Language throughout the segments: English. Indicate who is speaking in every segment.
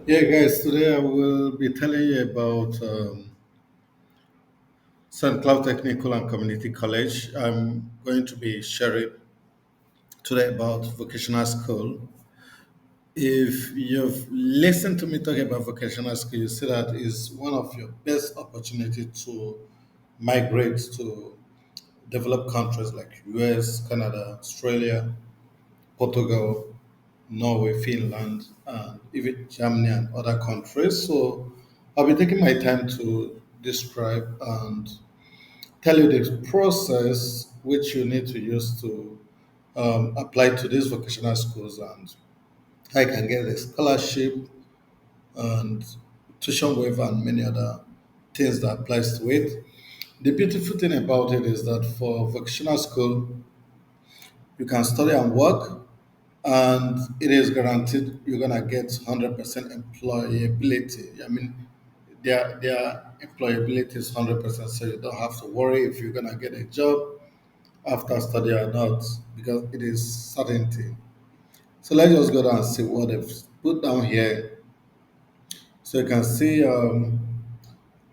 Speaker 1: Yeah, guys, today I will be telling you about St. Cloud Technical and Community College. I'm going to be sharing today about vocational school. If you've listened to me talk about vocational school, you see that is one of your best opportunity to migrate to developed countries like US, Canada, Australia, Portugal, Norway, Finland, and even Germany and other countries. So I'll be taking my time to describe and tell you the process which you need to use to apply to these vocational schools and how you can get a scholarship and tuition waiver and many other things that applies to it. The beautiful thing about it is that for vocational school, you can study and work, and it is guaranteed you're gonna get 100% employability. I mean, their employability is 100%, so you don't have to worry if you're gonna get a job after study or not, because it is certainty. So let's just go down and see what they've put down here. So you can see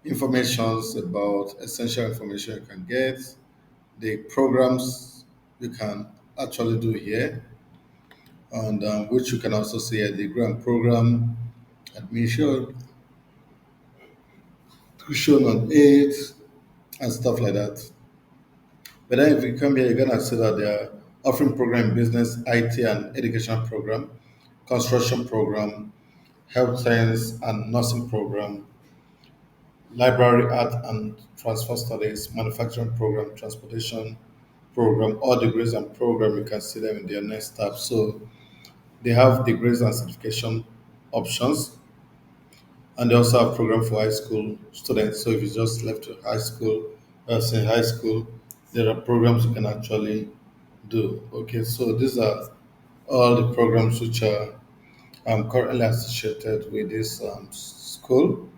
Speaker 1: informations about essential information you can get, the programs you can actually do here, and which you can also see a degree and program, admission, tuition on aid, and stuff like that. But then if you come here, you're gonna see that they are offering program in business, IT, and education program, construction program, health science and nursing program, library art and transfer studies, manufacturing program, transportation program, all degrees and program. You can see them in their next tab. So they have degrees and certification options, and they also have program for high school students. So if you just left your high school, say high school, there are programs you can actually do. Okay, so these are all the programs which are currently associated with this school.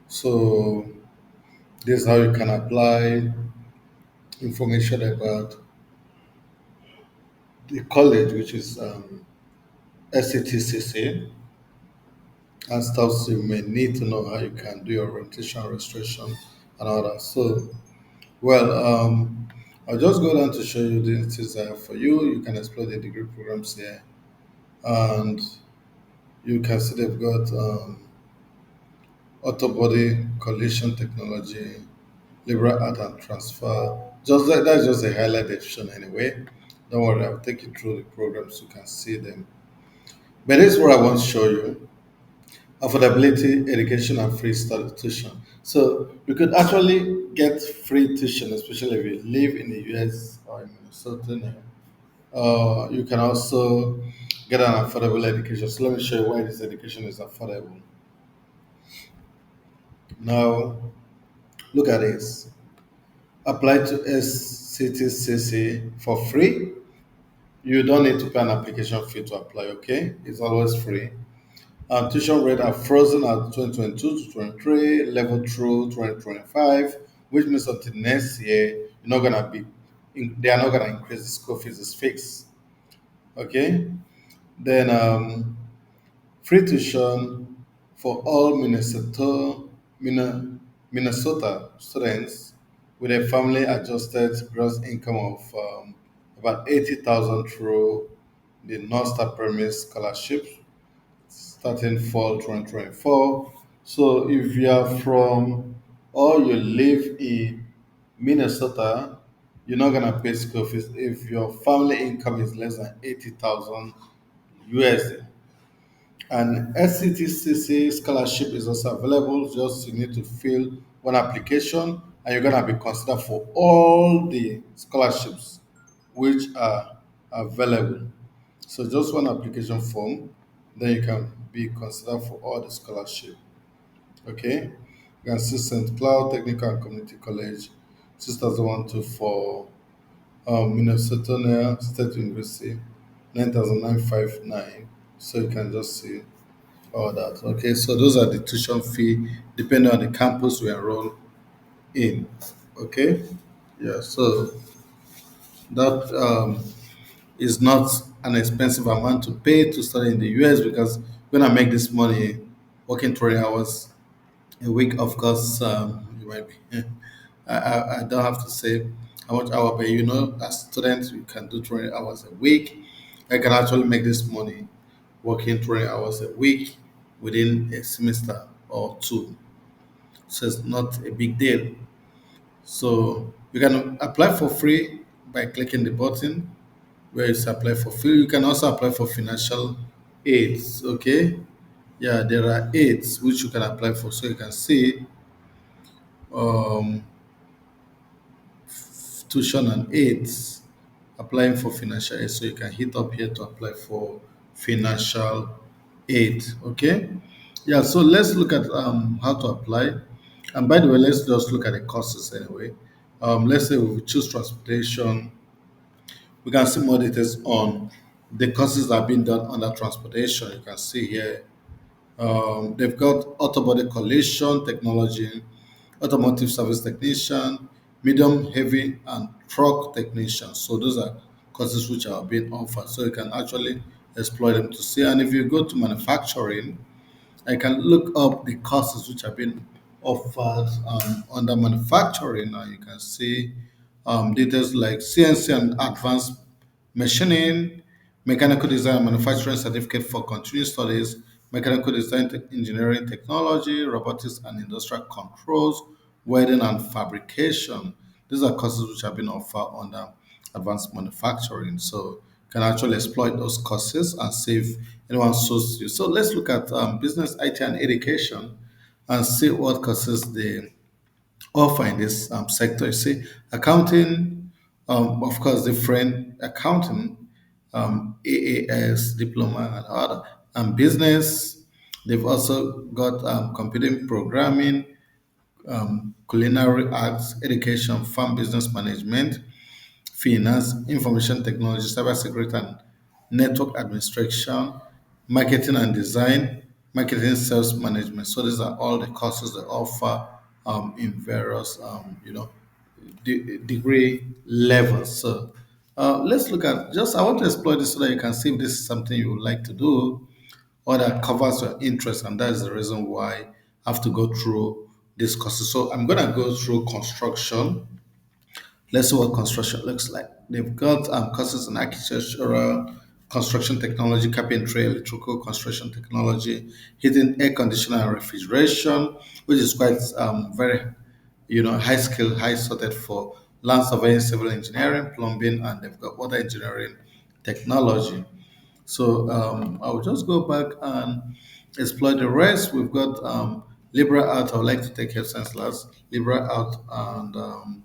Speaker 1: So this is how you can apply information about the college, which is SCTCC, and stuff. So you may need to know how you can do your orientation, registration, and all that. So, well, I'll just go down to show you the things I have for you. You can explore the degree programs here, and you can see they've got auto body collision technology, liberal art and transfer. Just that's just a highlight they've shown anyway. Don't worry, I'll take you through the programs so you can see them. But this is what I want to show you: affordability, education, and free study tuition. So you could actually get free tuition, especially if you live in the US or in Minnesota. You can also get an affordable education. So let me show you why this education is affordable. Now, look at this. Apply to SCTCC for free. You don't need to pay an application fee to apply, okay? It's always free. Tuition rate are frozen at 2022 to 23, level through 2025, which means until next year, you're not gonna be, they are not gonna increase the school fees, it's fixed, okay? Then free tuition for all Minnesota students with a family adjusted gross income of about 80,000 through the North Star Premier Scholarship starting fall 2024. So if you are from or you live in Minnesota, you're not gonna pay school fees if your family income is less than 80,000 USD. And SCTCC scholarship is also available. Just you need to fill one application, and you're gonna be considered for all the scholarships which are available. So just one application form, then you can be considered for all the scholarship. Okay, you can see St. Cloud Technical and Community College, 6,124, Minnesota State University, 9,959. So you can just see all that. Okay, so those are the tuition fee depending on the campus we enroll in. Okay, yeah, so that is not an expensive amount to pay to study in the US because when I make this money working 20 hours a week, of course, you might be. I don't have to say how much hour, but as students, you can do 20 hours a week. I can actually make this money working 20 hours a week within a semester or two. So it's not a big deal. So you can apply for free by clicking the button where it's apply for free. You can also apply for financial aids. Okay. Yeah, there are aids which you can apply for. So you can see um, tuition and aids applying for financial aid. So you can hit up here to apply for financial aid. Okay. Yeah. So let's look at how to apply. And by the way, let's just look at the courses anyway. Let's say we choose transportation. We can see more details on the courses that are being done under transportation. You can see here they've got auto body collision technology, automotive service technician, medium, heavy, and truck technician. So those are courses which are being offered. So you can actually explore them to see. And if you go to manufacturing, I can look up the courses which have been offered under manufacturing, and you can see details like CNC and advanced machining, mechanical design and manufacturing certificate for continuing studies, mechanical design engineering technology, robotics and industrial controls, welding and fabrication. These are courses which have been offered under advanced manufacturing. So you can actually exploit those courses and see if anyone suits you. So let's look at business, IT, and education and see what courses they offer in this sector. You see, accounting, of course, different accounting, AAS diploma and other, and business. They've also got computing programming, culinary arts, education, farm business management, finance, information technology, cybersecurity and network administration, marketing and design, marketing sales management. So these are all the courses they offer in various, degree levels. So let's look at just, I want to explore this so that you can see if this is something you would like to do or that covers your interest. And that is the reason why I have to go through this courses. So I'm going to go through construction. Let's see what construction looks like. They've got courses in architectural, construction technology, carpentry, electrical construction technology, heating, air conditioning, and refrigeration, which is quite very, high skill, high sorted for land surveying, civil engineering, plumbing, and they've got water engineering technology. So I'll just go back and explore the rest. We've got liberal art. I would like to take health science class, liberal art, and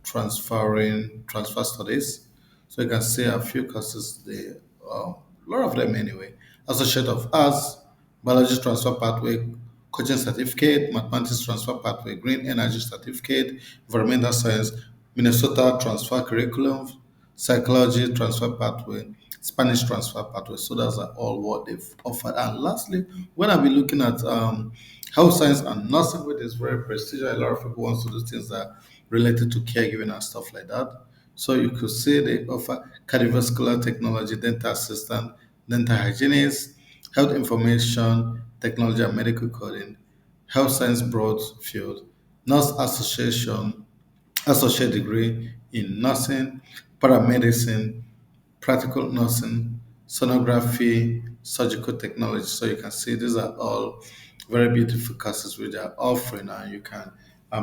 Speaker 1: transfer studies. So you can see a few courses there, a lot of them anyway. Associate of Arts, Biology Transfer Pathway, Coaching Certificate, Mathematics Transfer Pathway, Green Energy Certificate, Environmental Science, Minnesota Transfer Curriculum, Psychology Transfer Pathway, Spanish Transfer Pathway. So those are all what they've offered. And lastly, when I'll be looking at health science and nursing, which is very prestigious, a lot of people want to do things that related to caregiving and stuff like that. So you could say they offer cardiovascular technology, dental assistant, dental hygienist, health information technology and medical coding, health science broad field, nurse association, associate degree in nursing, paramedicine, practical nursing, sonography, surgical technology. So you can see these are all very beautiful courses which they are offering, and you can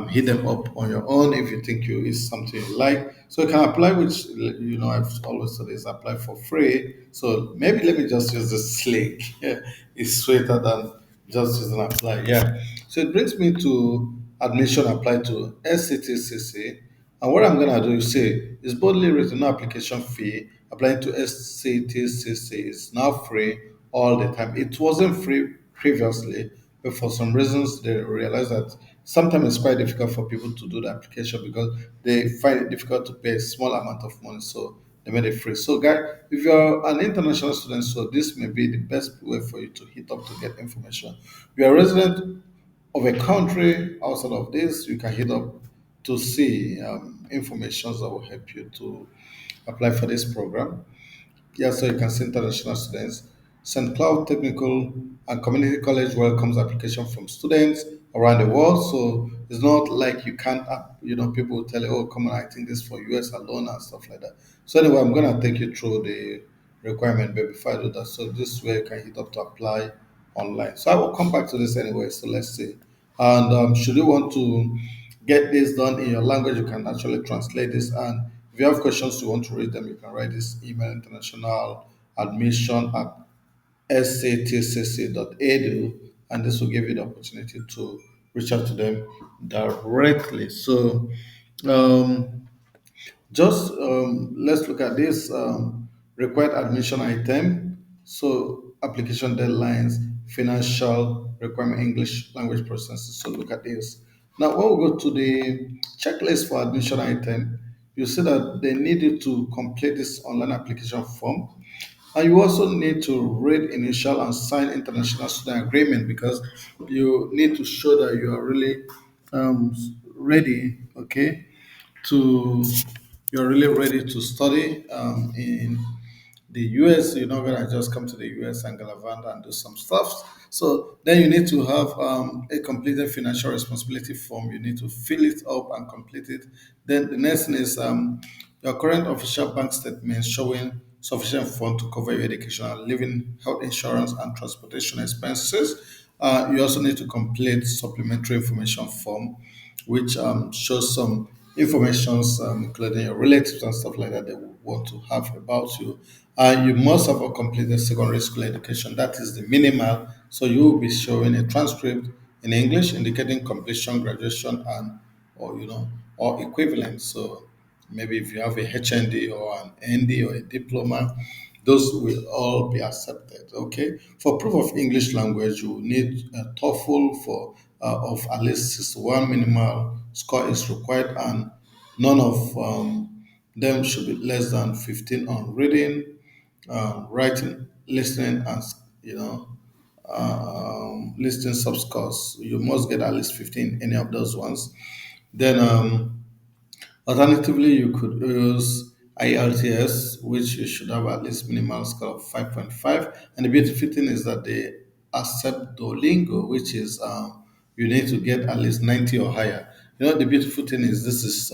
Speaker 1: hit them up on your own if you think you is something you like. So you can apply, which I've always said is apply for free. So maybe let me just use the Slick. Yeah, it's sweeter than just using apply. Yeah. So it brings me to admission apply to SCTCC. And what I'm gonna do is say it's boldly written, no application fee. Applying to SCTCC is now free all the time. It wasn't free previously, but for some reasons they realized that sometimes it's quite difficult for people to do the application because they find it difficult to pay a small amount of money. So they made it free. So, guys, if you're an international student, so this may be the best way for you to hit up to get information. If you're a resident of a country outside of this, you can hit up to see information that will help you to apply for this program. Yeah, so you can see international students. St. Cloud Technical and Community College welcomes application from students around the world. So it's not like you can't, people will tell you, oh, come on, I think this for US alone and stuff like that. So anyway, I'm gonna take you through the requirement, but before I do that, so this is where you can hit up to apply online. So I will come back to this anyway. So let's see. And should you want to get this done in your language, you can actually translate this. And if you have questions, you want to read them, you can write this email international admission at sctcc.edu, and this will give you the opportunity to reach out to them directly. So, um, just let's look at this required admission item. So, application deadlines, financial requirement, English language processes. So, look at this. Now, when we go to the checklist for admission item, you see that they need you to complete this online application form, and you also need to read initial and sign international student agreement because you need to show that you are really um, ready, okay, to you're really ready to study in the US. You're not gonna just come to the US and gallivant and do some stuff. So then you need to have a completed financial responsibility form. You need to fill it up and complete it. Then the next thing is your current official bank statement showing sufficient fund to cover your educational, living, health insurance, and transportation expenses. You also need to complete supplementary information form which shows some informations, including your relatives and stuff like that they would want to have about you. You must have a completed secondary school education. That is the minimal. So you will be showing a transcript in English indicating completion, graduation, and or or equivalent. So maybe if you have a HND or an ND or a diploma, those will all be accepted. Okay. For proof of English language, you will need a TOEFL for of at least 61 minimal score is required, and none of them should be less than 15 on reading, writing, listening, and listening subscores. You must get at least 15 any of those ones. Then alternatively, you could use IELTS, which you should have at least minimal score of 5.5. And the beautiful thing is that they accept Duolingo, which is you need to get at least 90 or higher. The beautiful thing is this is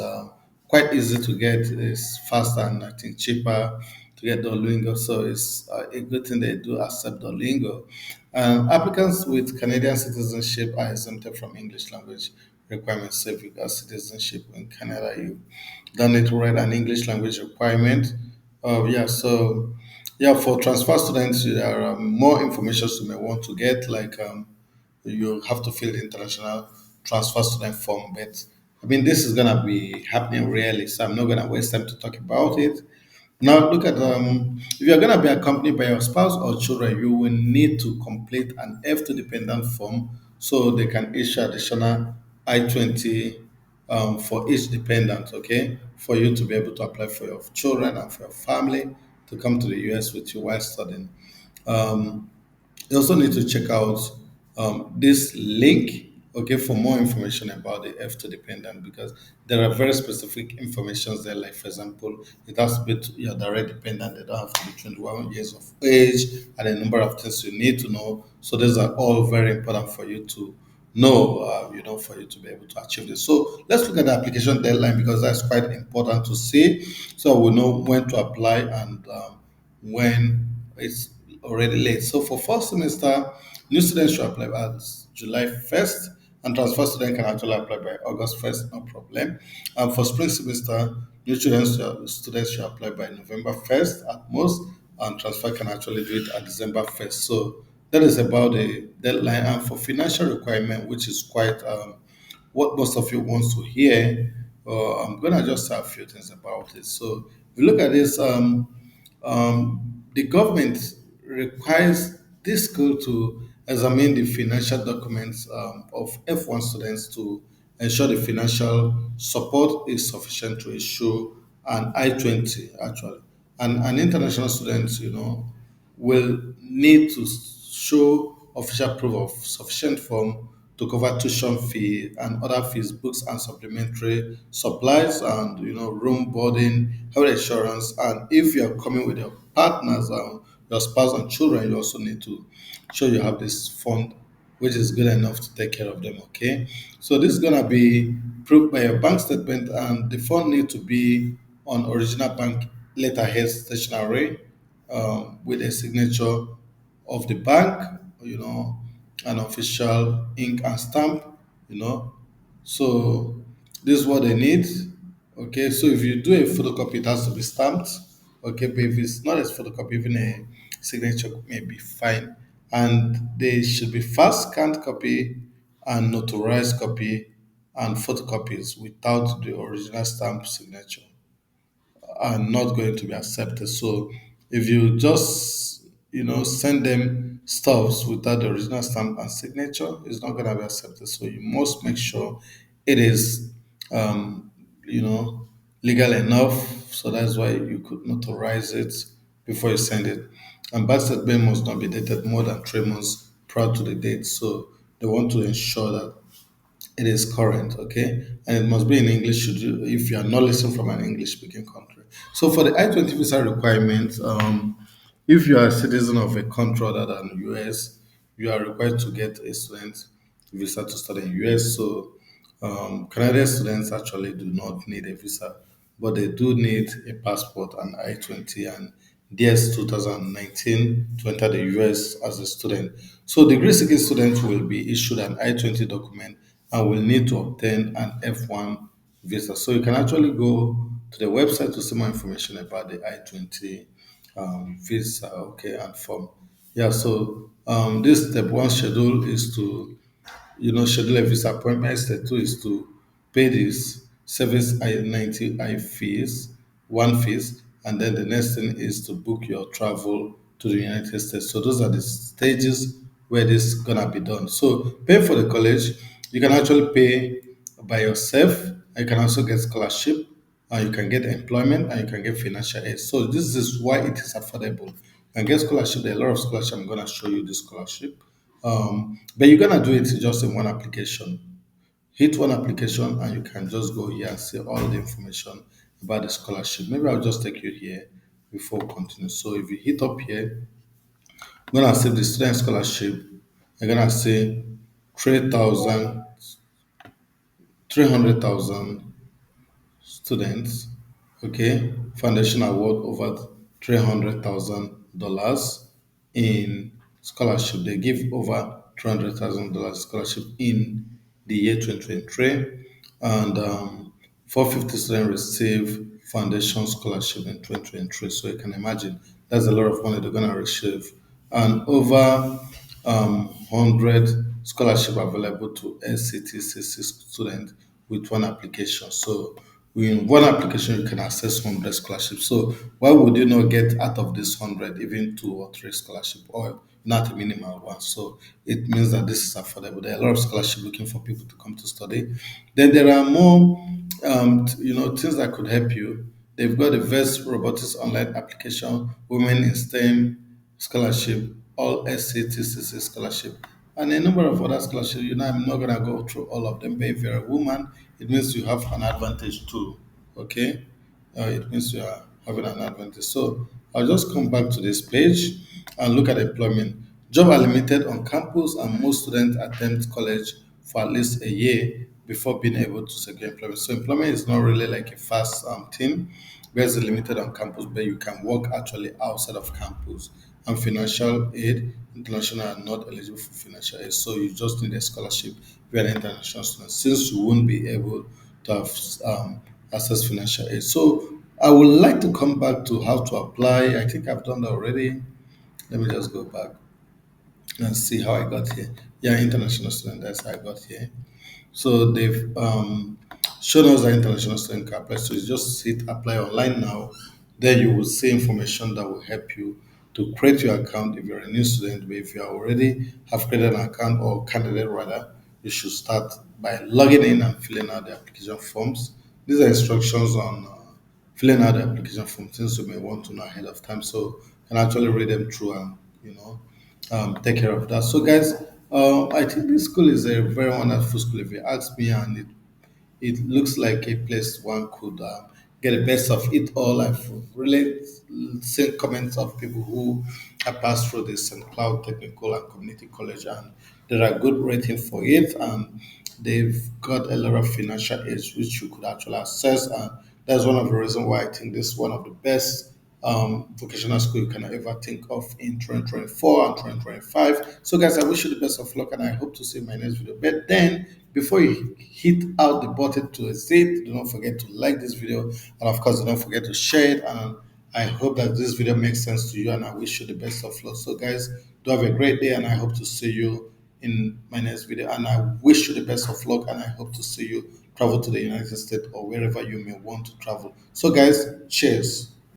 Speaker 1: quite easy to get. It's faster and I think cheaper to get Duolingo. So it's a good thing they do accept Duolingo. Applicants with Canadian citizenship are exempted from English language requirements. So if you got citizenship in Canada, you don't need to write an English language requirement. Yeah, so yeah, for transfer students, there are more information you may want to get, like you have to fill the international transfer student form. But I mean, this is gonna be happening rarely, so I'm not gonna waste time to talk about it. Now, look at if you're going to be accompanied by your spouse or children, you will need to complete an F2 dependent form so they can issue additional I-20 for each dependent, okay, for you to be able to apply for your children and for your family to come to the US with you while studying. Um, you also need to check out this link, okay, for more information about the F2 dependent because there are very specific informations there. Like, for example, it has to be your direct dependent. They don't have to be 21 years of age and a number of things you need to know. So these are all very important for you to know, for you to be able to achieve this. So let's look at the application deadline because that's quite important to see. So we know when to apply and when it's already late. So for first semester, new students should apply by July 1st, and transfer students can actually apply by August 1st, no problem. And for spring semester, new students should apply by November 1st at most, and transfer can actually do it at December 1st. So that is about the deadline. And for financial requirement, which is quite what most of you wants to hear, I'm gonna just say a few things about it. So if you look at this, the government requires this school to examine the financial documents of F1 students to ensure the financial support is sufficient to issue an I-20 actually. And an international student, will need to show official proof of sufficient form to cover tuition fee and other fees, books and supplementary supplies, and room boarding, health insurance, and if you're coming with your partners your spouse and children, you also need to show you have this fund which is good enough to take care of them. Okay, so this is gonna be proved by your bank statement, and the fund need to be on original bank letterhead stationery, with a signature of the bank, you know, an official ink and stamp, you know. So this is what they need. Okay, so if you do a photocopy, it has to be stamped. Okay, but if it's not a photocopy, even a signature may be fine. And they should be fast scanned copy and notarized copy and photocopies without the original stamp signature are not going to be accepted. So if you just send them stuffs without the original stamp and signature, it's not going to be accepted. So you must make sure it is um, you know legal enough. So that's why you could notarize it before you send it. And birth certificate must not be dated more than 3 months prior to the date. So they want to ensure that it is current, okay? And it must be in English should you, if you are not listening from an English speaking country. So for the I-20 visa requirements, if you are a citizen of a country other than US, you are required to get a student visa to study in US. So Canadian students actually do not need a visa, but they do need a passport and I-20 and DS 2019 to enter the US as a student. So degree seeking students will be issued an I-20 document and will need to obtain an F1 visa. So you can actually go to the website to see more information about the I-20 visa, okay, and form. Yeah, so this step one schedule is to schedule a visa appointment. Step two is to pay this service I-90 I fees, one fees, and then the next thing is to book your travel to the United States. So those are the stages where this is gonna be done. So paying for the college, you can actually pay by yourself. You can also get scholarship, and you can get employment, and you can get financial aid. So this is why it is affordable. You can get scholarship. There are a lot of scholarship. I'm gonna show you this scholarship. But you're gonna do it just in one application. Hit one application and you can just go here and see all the information about the scholarship. Maybe I'll just take you here before we continue. So if you hit up here, I'm gonna see the student scholarship. I'm gonna say 3,000, 300,000 students, okay, foundation award over $300,000 in scholarship. They give over $300,000 scholarship in the year 2023, and 450 students receive foundation scholarship in 2023. So you can imagine that's a lot of money they're gonna receive, and over 100 scholarship available to SCTCC students with one application. So in one application, you can access 100 scholarships. So why would you not get out of this 100 even two or three scholarship or not a minimal one? So it means that this is affordable. There are a lot of scholarship looking for people to come to study. Then there are more, things that could help you. They've got the VEST Robotics Online application, Women in STEM scholarship, all SCTCC scholarship, and a number of other scholarships. I'm not gonna go through all of them, but if you're a woman, it means you have an advantage too. Okay, it means you are having an advantage. So I'll just come back to this page and look at employment. Job are limited on campus, and most students attend college for at least a year before being able to secure employment. So employment is not really like a fast thing, where it's limited on campus, but you can work actually outside of campus. And financial aid, international are not eligible for financial aid, so you just need a scholarship if you're an international student, since you won't be able to have access financial aid. So I would like to come back to how to apply. I think I've done that already. Let me just go back and see how I got here. Yeah, international student. That's how I got here. So they've shown us that international student can apply. So you just hit apply online now. Then you will see information that will help you to create your account if you're a new student. But if you already have created an account or candidate rather, you should start by logging in and filling out the application forms. These are instructions on filling out the application form, things you may want to know ahead of time. So you can actually read them through and take care of that. So guys, I think this school is a very wonderful school if you ask me, and it looks like a place one could get the best of it all. I've really seen comments of people who I passed through the St. Cloud Technical and Community College, and there are good rating for it. And they've got a lot of financial aids which you could actually access, and that's one of the reasons why I think this is one of the best vocational school you can ever think of in 2024 and 2025. So, guys, I wish you the best of luck, and I hope to see you in my next video. But then, before you hit out the button to exit, do not forget to like this video, and of course, do not forget to share it. And I hope that this video makes sense to you, and I wish you the best of luck. So, guys, do have a great day, and I hope to see you in my next video. And I wish you the best of luck, and I hope to see you travel to the United States or wherever you may want to travel. So, guys, cheers.